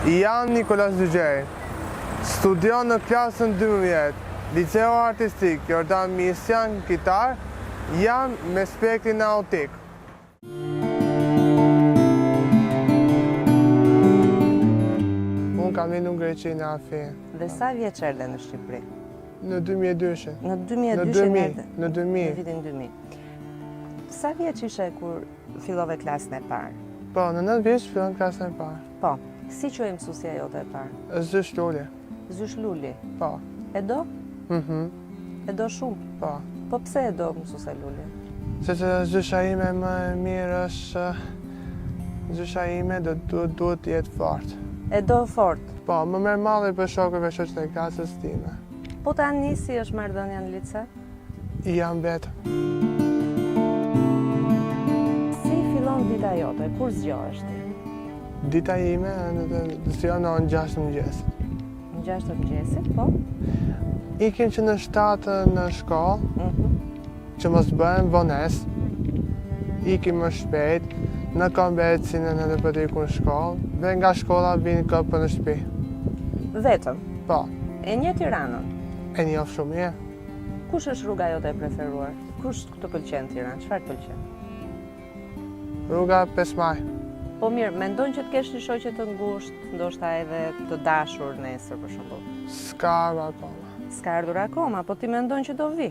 Jam Nikolas Dygjej, studion në klasën 12, Liceu Artistik Jordan Misjan, kitar, jam me spektrin autik. Unë kam lidur në Greqi në Afin. Dhe sa vjeç erdhe në Shqipëri? Në 2002. Në 2002 Në 2000. Në vitin 2000. Sa vjeç ishe kur fillove klasën e parë? Po, në 9 vjeç fillon klasën e parë. Po, si quaj mësuesja jote e parë? Zysh Luli. Zysh Luli. Po. E do? E do shumë? Po. Po pse e do mësuesja Luli? Sepse zysha ime më e mirë është zysha ime duhet të jetë fort. E do fort? Po, më merr malli për shokëve shoqët e klasës time. Po tani si është marrëdhënia në lice? Jam vetë. Si fillon dita jote? Kur zgjohesh ti? Dita ime zgjohen në 6 mëngjesit. Në 6 të mëngjesit, po? Ikim që në 7 në shkollë, që mos bëhem vones. Ikim më shpejt, në kombecinë edhe për të ikur në shkollë, dhe nga shkolla vini këpë në shtëpi. Vetëm? Po. E një Tiranën? E njoh shumë mirë. Kush është rruga jote e preferuar? Kush të pëlqen Tiranë? Çfarë pëlqen? Rruga 5 Maj. Po mirë, mendon që të kesh një shoqe të ngushtë, ndoshta edhe të dashur nesër për shembull? S'ka akoma. S'ka ardhur akoma, po ti mendon që do vi?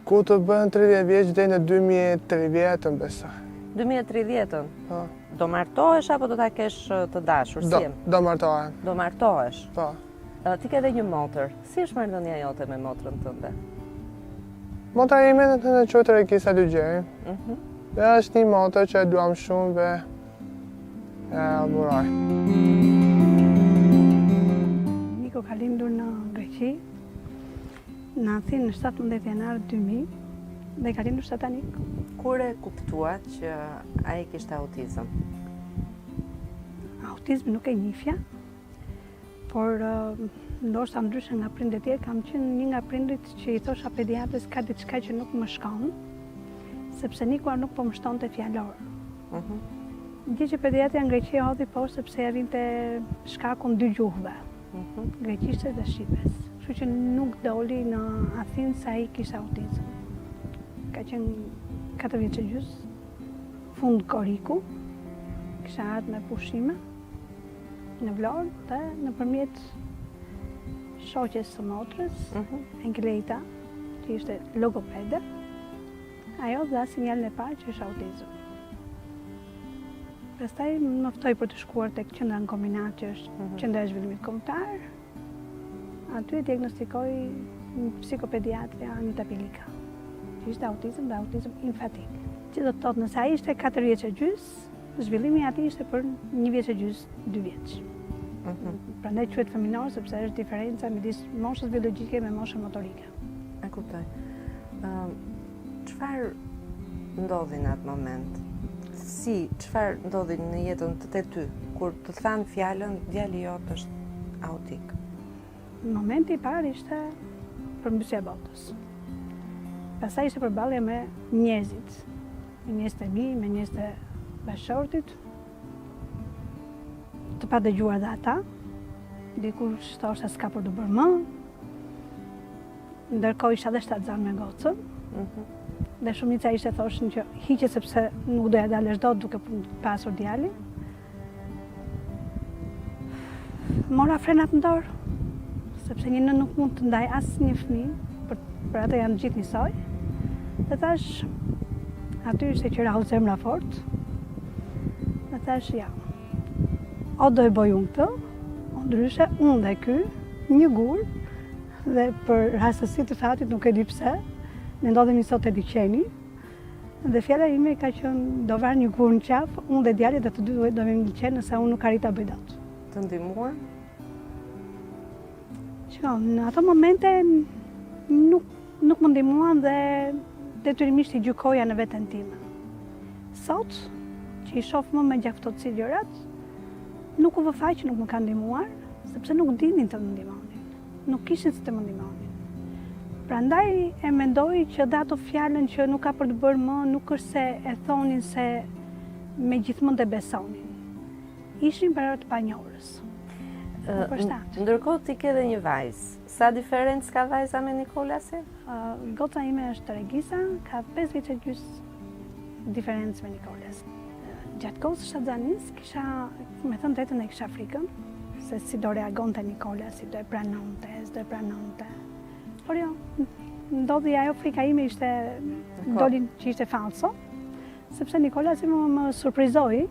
Ku të bën 30 vjeç deri në 2030 besoj. 2030-ën? Po. Do martohesh apo do ta kesh të dashur? Si? Do martohem. Do martohesh? Po. Ti ke edhe një motër. Si është marrëdhënia jote me motrën tënde? Motra ime në quhet Rekisa Dygjej. Dhe është një motër që e duam shumë dhe e adhuroj. Niko ka lindur në Greqi, në Athinë në 17 janar 2000 dhe ka lindur satanik. Kur e kuptua që ai kishte autizëm? Autizmi nuk e njihja, por ndoshta ndryshe nga prindët tjerë kam qenë një nga prindrit që i thosha pediatres ka diçka që nuk më shkon, sepse Nikuar nuk po më shtonte fjalor. Gjë që pediatria në Greqi hodhi poshtë sepse ja vinte shkakun dy gjuhëve, greqishtes dhe shqipes. Kështu që nuk doli në Athinë sa ai kishte autizëm. Ka qenë 4 vjeç e gjys, fund koriku, kisha ardhur me pushime në Vlorë dhe nëpërmjet shoqes së motrës, Englejta, që ishte logopede, ajo dha sinjalin e parë që është autizëm. Pastaj më ftoi për të shkuar tek qendra në kombinat që është qendra e zhvillimit kombëtar. Aty e diagnostikoi psikopediatria Anita Pilika, që ishte autizëm dhe autizëm infatik. Që do të thotë nëse ai ishte 4 vjeç e gjys, zhvillimi i atij ishte për 1 vjeç e gjys, 2 vjeç. Prandaj quhet fëminor sepse është diferenca midis moshës biologjike me moshën motorike. E kuptoj. Çfarë ndodhi në atë moment? Çfarë ndodhi në jetën të ty kur të thanë fjalën djali jot është autik? Momenti i parë ishte përmbysja e botës. Pastaj ishte përballja me njerëzit, me njerëzit e mi, me njerëzit e bashkëshortit, të pa dëgjuar dhe ata, dikush thoshte s'ka për të bërë më, ndërkohë isha dhe shtatzan me gocën, dhe shumica ishte thoshin që hiqe sepse nuk doja dalësh dot duke pasur djalin. Mora frenat në dorë, sepse një nënë nuk mund të ndaj asnjë fëmijë, për atë janë gjithë njësoj. Dhe thash, aty ishte që rahu zemra fort, dhe thash ja, o do e bëj unë këtë, o ndryshe unë dhe ky, një gur, dhe për rastësi të fatit nuk e di pse, ne ndodhemi sot e liçeni, dhe fjala ime ka qenë do varr një gur në qafë, unë dhe djali dhe të dy do vemi në liçen nëse unë nuk arrita bëj dot. Të ndihmuan? Në ato momente nuk më ndihmuan dhe detyrimisht i gjykoja në veten time. Sot, që i shoh më me gjaftësi gjërat, nuk u vë faj që nuk më kanë ndihmuar, sepse nuk dinin të më ndihmonin. Nuk kishin si të më ndihmonin. Prandaj e mendoj që dhe ato fjalën që nuk ka për të bërë më, nuk është se e thonin se me gjithmonë të besonin. ishin para të panjohurës. Për shtatë. Ndërkohë ti ke dhe një vajzë. Sa diferencë ka vajza me Nikolasin? Goca ime është Regisa, ka 5 vjeç e gjys diferencë me Nikolas. Gjatë kohës së shtatzanis kisha, me thënë drejtën, e kisha frikën se si do reagonte Nikolas, si do e pranonte, s'do e pranonte. Por jo, ndodhi ajo frika ime ishte doli që ishte falso, sepse Nikolasi më surprizoi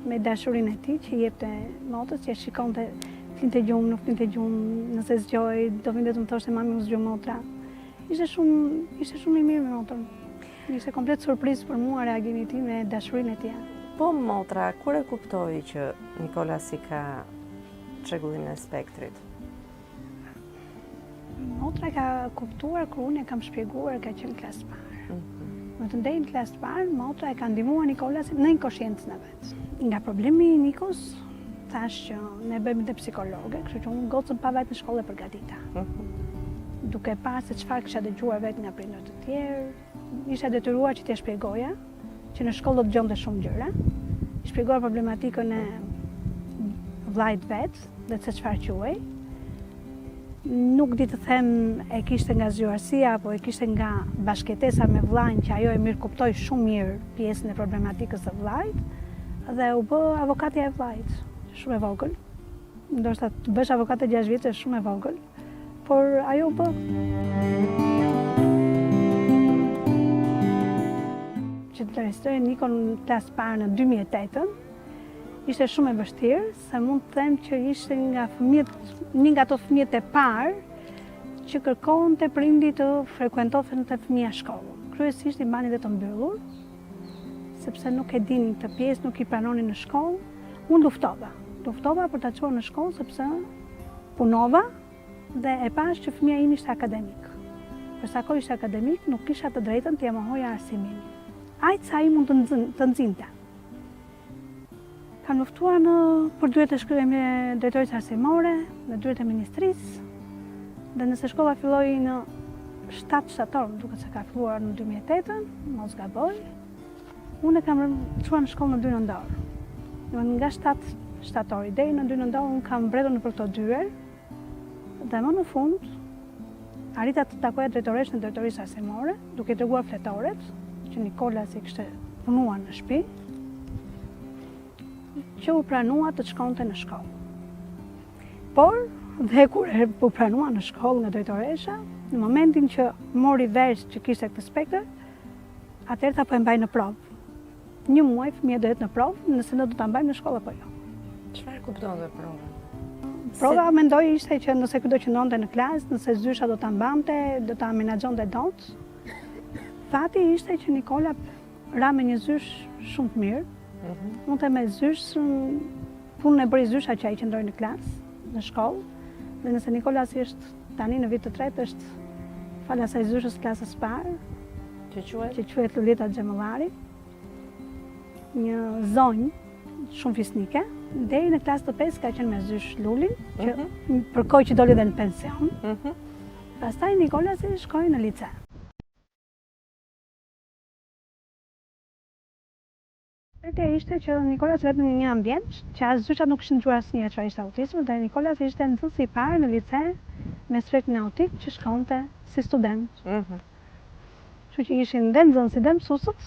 me dashurinë e tij që jepte motës, që shikonte flinte gjumë, nuk flinte gjumë, nëse zgjoj, do vinte të më thoshte mami u zgju motra. Ishte shumë i mirë me motrën. Ishte komplet surprizë për mua reagimi i tij me dashurinë e tij. Po motra, kur e kuptoi që Nikolasi ka çrregullimin e spektrit? Motra ka kuptuar kur unë e kam shpjeguar, ka qenë klasë parë. Më të ndejnë klasë parë, motra e ka ndihmuar Nikolasin në inkonsciencën e vet. Nga problemi i Nikos, thash që ne bëjmë dhe psikologe, kështu që unë gocën pa vetë në shkollë e përgatita. Duke parë se çfarë kisha dëgjuar vetë nga prindër të tjerë, isha detyruar që t'ia shpjegoja që në shkollë do dëgjonte shumë gjëra. I shpjeguar problematikën e vllajt vet dhe se çfarë quhej. Nuk di të them e kishte nga zgjuarësia apo e kishte nga bashkëtesa me vllajin që ajo e mirë kuptoi shumë mirë pjesën e problematikës së vllajt dhe u bë avokatja e vllajit, shumë e vogël. Ndoshta të bësh avokate 6 vjeç është shumë e vogël, por ajo u bë. Që të registroj Nikon në klasë parë në 2008, ishte shumë e vështirë, se mund të them që ishte një nga ato fëmijët e parë që kërkonte prindi të frekuentonte të fëmija shkollën. Kryesisht i mbani dhe të mbyllur, sepse nuk e dinin këtë pjesë, nuk i pranonin në shkollë. Unë luftova për ta çuar në shkollë sepse punova dhe e pash që fëmija im ishte akademik. Për sa kohë ishte akademik, nuk kisha të drejtën t'ia mohoja arsimin. Ajtë sa ai mund të nxinte. Kam luftuar për dyert e shkryerje me drejtorisë arsimore, në dyert e ministrisë, dhe nëse shkolla filloi në 7 shtator, duket se ka filluar në 2008, mos gaboj, unë e kam çuar në shkollë në 2 nëntor. Nga 7 shtatori deri në 2 nëntor unë kam mbretur në për këto dyer, dhe më në fund arrita të takoja drejtoreshën e drejtorisë arsimore, duke treguar fletoret që Nikolasi kishte punuar në shtëpi, që u pranua të shkonte në shkollë. Por, dhe kur u pranua në shkollë nga drejtoresha, në momentin që mori vesh që kishte këtë spektër, atëherë po e mbaj në provë. 1 muaj fëmia do jetë në provë, nëse ne do ta mbajmë në shkollë apo jo. Çfarë kuptonte prova? Prova mendoj ishte që nëse ky do qëndronte në klasë, nëse zysha do ta mbante, do ta menaxhonte dot. Fati ishte që Nikola ra me një zysh shumë të mirë. Mund të me zysh, punën e bëri zysha që ai qëndroi në klasë, në shkollë, dhe nëse Nikolasi është tani në vit të tretë, është fal asaj zyshës klasës parë, që quhet Lulita Xhemollari, një zonjë shumë fisnike, deri në klasë të 5 ka qenë me zysh Lulin, që për kohë që doli dhe në pension. Pastaj Nikolasi shkoi në lice. Përtja ishte që Nikolas vetëm në një ambient, që as zyshat nuk ishin dëgjuar asnjëherë çfarë ishte autizmi, dhe Nikolas ishte nxënësi i parë në lice me spektrin autik që shkonte si student. Kështu që ishin dhe nxënësit dhe mësuesët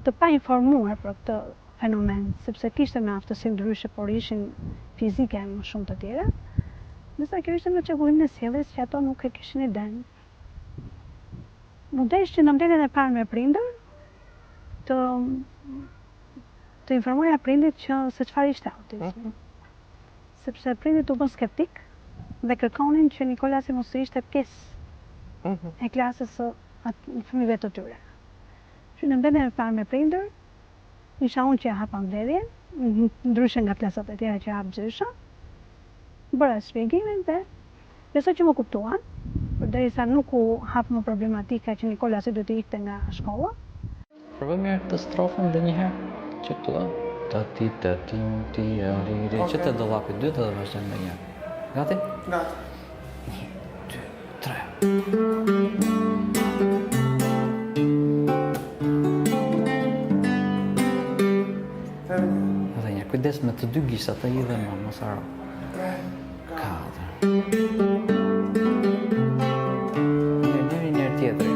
të pa informuar për këtë fenomen, sepse kishte me aftësi ndryshe, por ishin fizike më shumë të tjera. Ndërsa kjo ishte në çrregullimin e sjelljes që ato nuk e kishin iden. Më desh që në mbledhjen e parë me prindër të informoja prindit që se çfarë ishte autizmi. Sepse prindit u bën skeptik dhe kërkonin që Nikolasi mos ishte pjesë e klasës së fëmijëve të tyre. Që në mbledhjen e parë me prindër, isha unë që ja hapa mbledhjen, ndryshe nga klasat e tjera që hap zysha, bëra shpjegimin dhe besoj që më kuptuan, përderisa nuk u hap më problematika që Nikolasi do të ikte nga shkolla. Provoj mirë këtë strofën dhe njëherë. Që këtu, tati, që të dollapi 2 të dhe vazhdojmë dhe njërë. Gati? Gati. 1, 2, 3. Edhe njërë, mundes me të dy gishtat ai dhe më, mos haro. 4. Njëri tjetri.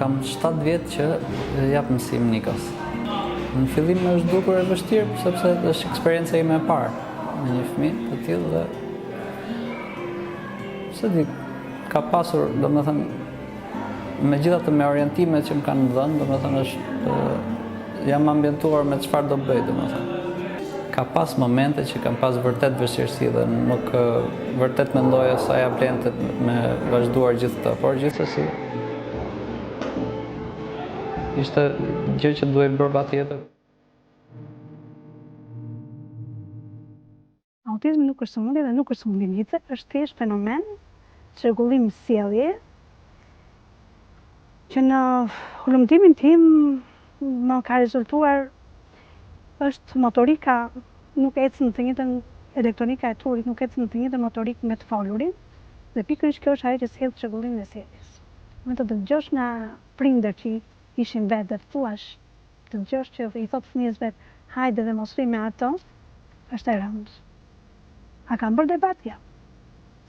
Kam 7 vjet që jap mësim Nikos. Në fillim më është dukur e vështirë sepse është eksperjenca ime e parë me një fëmijë të tillë dhe se di ka pasur, domethënë, megjithatë me orientimet që më kanë dhënë, domethënë është jam ambientuar me çfarë do bëj, domethënë. Ka pas momente që kam pas vërtet vështirësi dhe nuk vërtet mendoja sa ja blente me vazhduar gjithë këtë, por gjithsesi ishte gjë që duhej bërë patjetër. Autizmi nuk është sëmundje dhe nuk është sëmundje, është thjesht fenomen çrregullim sjellje që në hulumtimin tim më ka rezultuar është motorika nuk ecë në të njëjtën, elektronika e trurit nuk ecë në të njëjtën motorik me të folurin dhe pikërisht kjo është ajo që sjell çrregullimin e sjelljes. Me të dëgjosh nga prindër që ishin vetë dhe thuash, të dëgjosh që i thot fëmijës vet, hajde dhe mos rri me ato, është e rëndë. A kam bërë debat? Ja.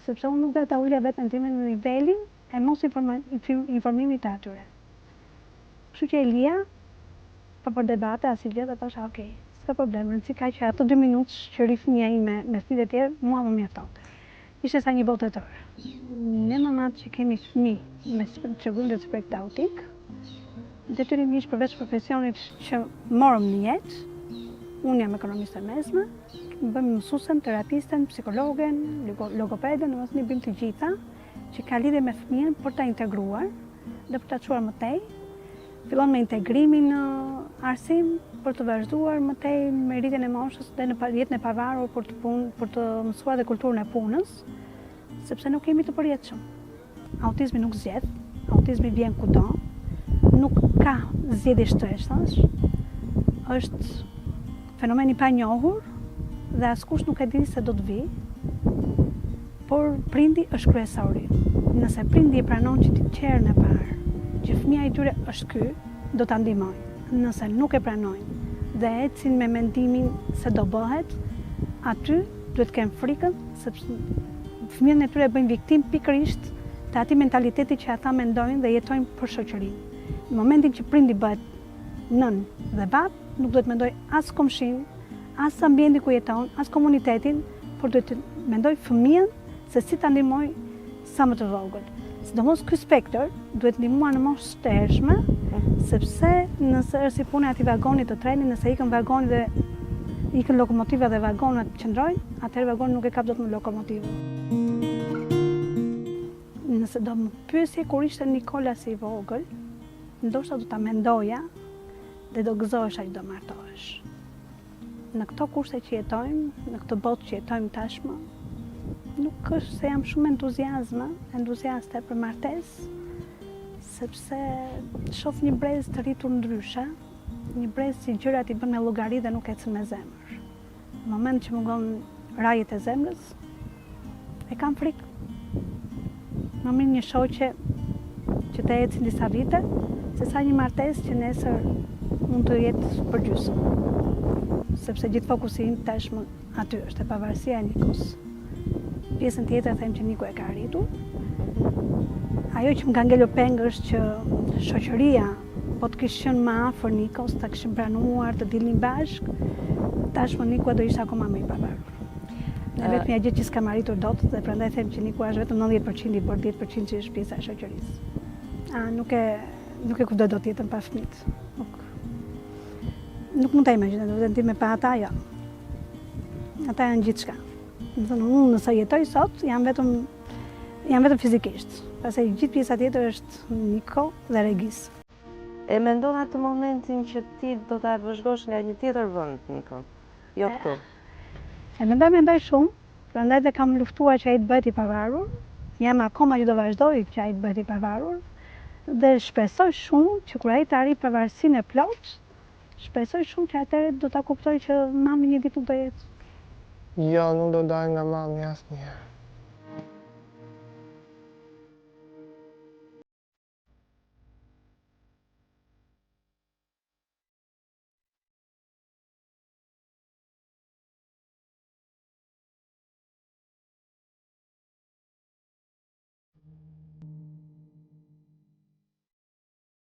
Sepse unë nuk dhe ta ulja vetën time në nivelin e mos informimit të atyre. Kështu që Elia, pa për debate, as i vjetë, thosha, okej, s'ka problem, rëndësi ka që ato 2 minutë që rri fëmija ime me fëmijët e tjerë, mua më mjaftonte. Ishte sa një botë e tërë. Ne mamat që kemi fëmijë me çrregullim të spektrit autik, detyrimisht përveç profesionit që morëm në jetë, unë jam ekonomiste mesme, bëjmë mësuesen, terapisten, psikologen, logopeden, në bëjmë të gjitha, që ka lidhje me fëmijën për ta integruar dhe për ta çuar më tej. Fillon me integrimin në arsim për të vazhduar më tej me rritjen e moshës dhe në jetën e pavarur për të mësuar dhe kulturën e punës, sepse nuk kemi të përjetshëm. Autizmi nuk zgjedh, autizmi vjen kudo, nuk ka zgjedhje shtreshash, është fenomen i panjohur dhe askush nuk e di se do të vi, por prindi është kryesori. Nëse prindi e pranon që ti qerën e parë, që fëmija i tyre është ky, do ta ndihmojnë. Nëse nuk e pranojnë dhe ecin me mendimin se do bëhet, aty duhet të kenë frikën, sepse fëmijën e tyre bëjnë viktim pikërisht të atij mentaliteti që ata mendojnë dhe jetojnë për shoqërinë. Në momentin që prindi bëhet nën dhe bab, nuk duhet mendoj as komshin, as ambientin ku jeton, as komunitetin, por duhet të mendoj fëmijën se si ta ndihmoj sa më të vogël. Sidomos ky spektër duhet ndihmuar në moshë të hershme, sepse nëse është si puna e atij vagonit të trenit, nëse ikën vagoni dhe ikën lokomotiva dhe vagonat qëndrojnë, atëherë vagoni nuk e kap dot më lokomotivën. Nëse do më pyesje kur ishte Nikola si i vogël, ndoshta do ta mendoja dhe do gëzohesha që do martohesh. Në këto kushte që jetojmë, në këtë botë që jetojmë tashmë, nuk është se jam shumë entuziaste për martesë, sepse shoh një brez të rritur ndryshe, një brez që gjërat i bën me llogari dhe nuk ecën me zemër. Në moment që mungon rajet e zemrës, e kam frikë. Më mirë një shoqe që të ecin disa vite, se sa një martesë që nesër mund të jetë përgjysmë. Sepse gjithë fokusi im tashmë aty është e pavarësia e Nikos. Pjesën tjetër them që Niko e ka arritur. Ajo që më ka ngelur pengë është që shoqëria, po të kishte qenë më afër Nikos, ta kishin pranuar të dilnin bashkë, tashmë Niko do ishte akoma më i pavarur. Në vetëm gjë që s'kam arritur dot dhe prandaj them që Niko është vetëm 90% i bërë 10% që është pjesa e shoqërisë. Nuk e kuptoj dot jetën pa fëmijë. Nuk mund ta imagjinoj vetëm ti me pa ata, jo. Ata janë gjithçka. Unë nëse jetoj sot, jam vetëm fizikisht. Pastaj gjithë pjesa tjetër është Niko dhe Regis. E mendon atë momentin që ti do ta vëzhgosh nga një tjetër vend, Niko? Jo këtu. E mendoj shumë, prandaj dhe kam luftuar që ai të bëhet i pavarur. Jam akoma që do vazhdoj që ai të bëhet i pavarur. Dhe shpresoj shumë që kur ai të arrijë pavarësinë e plotë, shpresoj shumë që atëherë do ta kuptoj që mami një ditë nuk do jetë. Jo, nuk do dalë nga mami asnjëherë.